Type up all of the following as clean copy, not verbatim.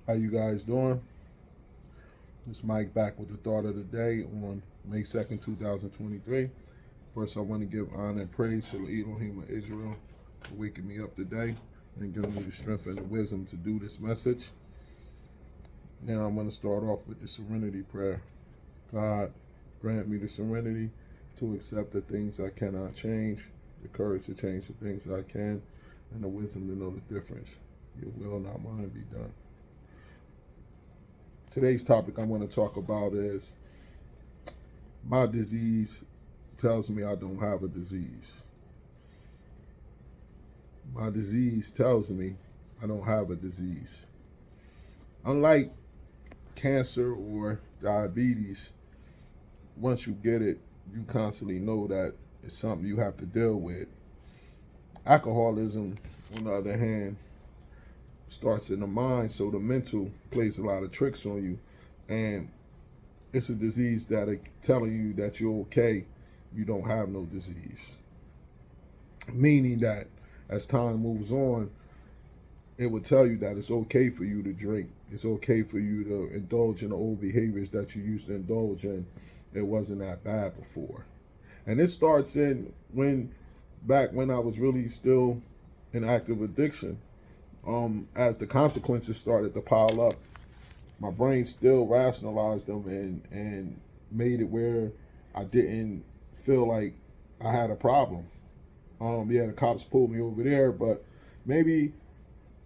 How you guys doing? This Mike back with the thought of the day on May 2nd, 2023. First, I want to give honor and praise to the Elohim of Israel for waking me up today and giving me the strength and the wisdom to do this message. Now, I'm going to start off with the serenity prayer. God, grant me the serenity to accept the things I cannot change, the courage to change the things I can, and the wisdom to know the difference. Your will, not mine, be done. Today's topic I'm going to talk about is my disease tells me I don't have a disease. My disease tells me I don't have a disease. Unlike cancer or diabetes, once you get it, you constantly know that it's something you have to deal with. Alcoholism, on the other hand, starts in the mind, so the mental plays a lot of tricks on you. And it's a disease that is telling you that you're okay, you don't have no disease. Meaning that as time moves on, it would tell you that it's okay for you to drink. It's okay for you to indulge in the old behaviors that you used to indulge in. It wasn't that bad before. And it starts in back when I was really still in active addiction. As the consequences started to pile up, my brain still rationalized them and made it where I didn't feel like I had a problem. Yeah, the cops pulled me over there, but maybe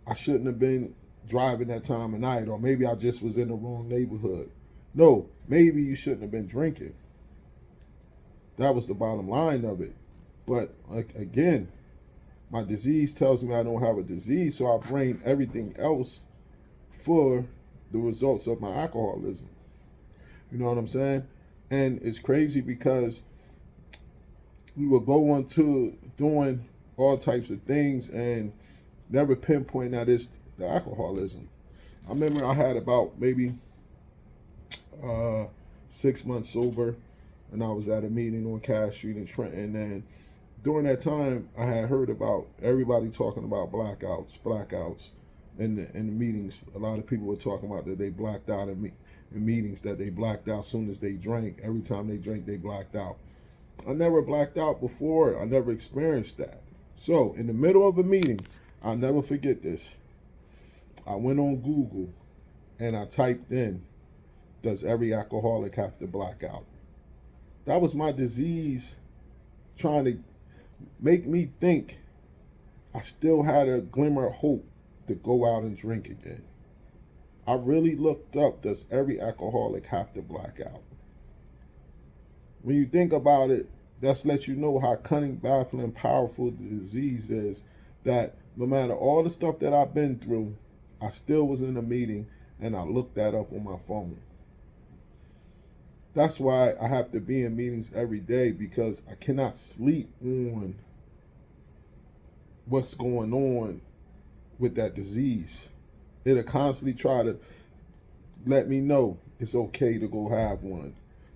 I shouldn't have been driving that time of night, or maybe I just was in the wrong neighborhood. No, maybe you shouldn't have been drinking. That was the bottom line of it. But again, my disease tells me I don't have a disease, so I blame everything else for the results of my alcoholism. You know what I'm saying? And it's crazy because we will go on to doing all types of things and never pinpoint that it's the alcoholism. I remember I had about maybe uh, 6 months sober, and I was at a meeting on Cass Street in Trenton. And during that time, I had heard about everybody talking about blackouts in the meetings. A lot of people were talking about that they blacked out in meetings, that they blacked out as soon as they drank. Every time they drank, they blacked out. I never blacked out before. I never experienced that. So in the middle of a meeting, I'll never forget this. I went on Google and I typed in, does every alcoholic have to black out? That was my disease trying to make me think I still had a glimmer of hope to go out and drink again. I really looked up, does every alcoholic have to black out? When you think about it, that's let you know how cunning, baffling, powerful the disease is, that no matter all the stuff that I've been through, I still was in a meeting and I looked that up on my phone. That's why I have to be in meetings every day, because I cannot sleep on what's going on with that disease. It'll constantly try to let me know it's okay to go have one.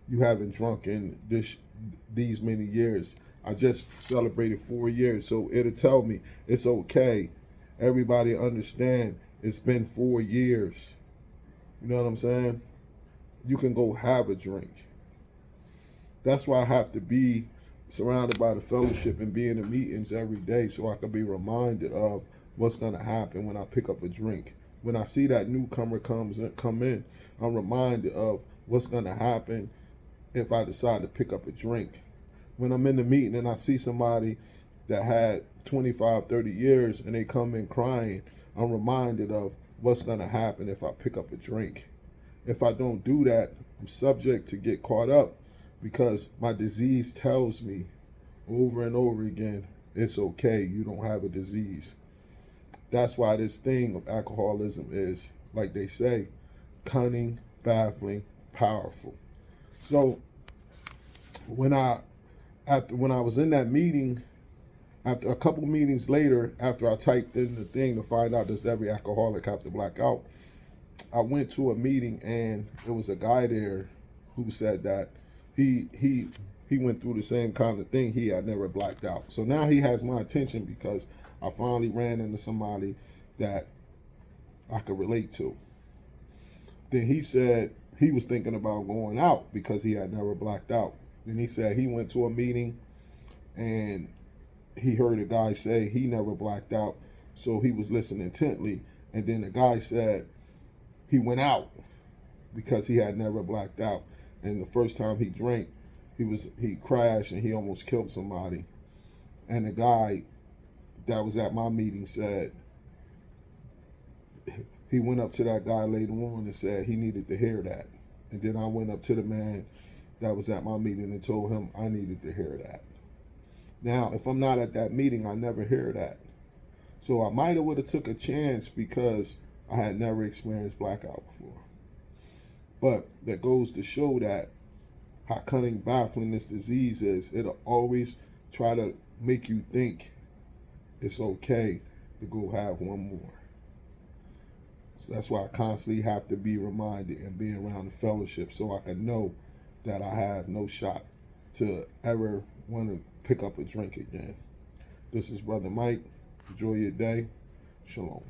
You haven't drunk in these many years. I just celebrated 4 years, so it'll tell me it's okay. Everybody understand it's been 4 years. You know what I'm saying? You can go have a drink. That's why I have to be surrounded by the fellowship and be in the meetings every day, so I can be reminded of what's going to happen when I pick up a drink. When I see that newcomer come in, I'm reminded of what's going to happen if I decide to pick up a drink. When I'm in the meeting and I see somebody that had 25, 30 years and they come in crying, I'm reminded of what's going to happen if I pick up a drink. If I don't do that, I'm subject to get caught up, because my disease tells me over and over again, it's okay, you don't have a disease. That's why this thing of alcoholism is, like they say, cunning, baffling, powerful. So when I was in that meeting, after a couple meetings later, after I typed in the thing to find out does every alcoholic have to black out, I went to a meeting and there was a guy there who said that he went through the same kind of thing. He had never blacked out. So now he has my attention because I finally ran into somebody that I could relate to. Then he said he was thinking about going out because he had never blacked out. Then he said he went to a meeting and he heard a guy say he never blacked out, so he was listening intently. And then the guy said he went out because he had never blacked out. And the first time he drank, he crashed and he almost killed somebody. And the guy that was at my meeting said he went up to that guy later on and said he needed to hear that. And then I went up to the man that was at my meeting and told him I needed to hear that. Now, if I'm not at that meeting, I never hear that. So I might have would have took a chance because I had never experienced blackout before. But that goes to show that how cunning, baffling this disease is. It'll always try to make you think it's okay to go have one more. So that's why I constantly have to be reminded and be around the fellowship so I can know that I have no shot to ever want to pick up a drink again. This is Brother Mike. Enjoy your day. Shalom.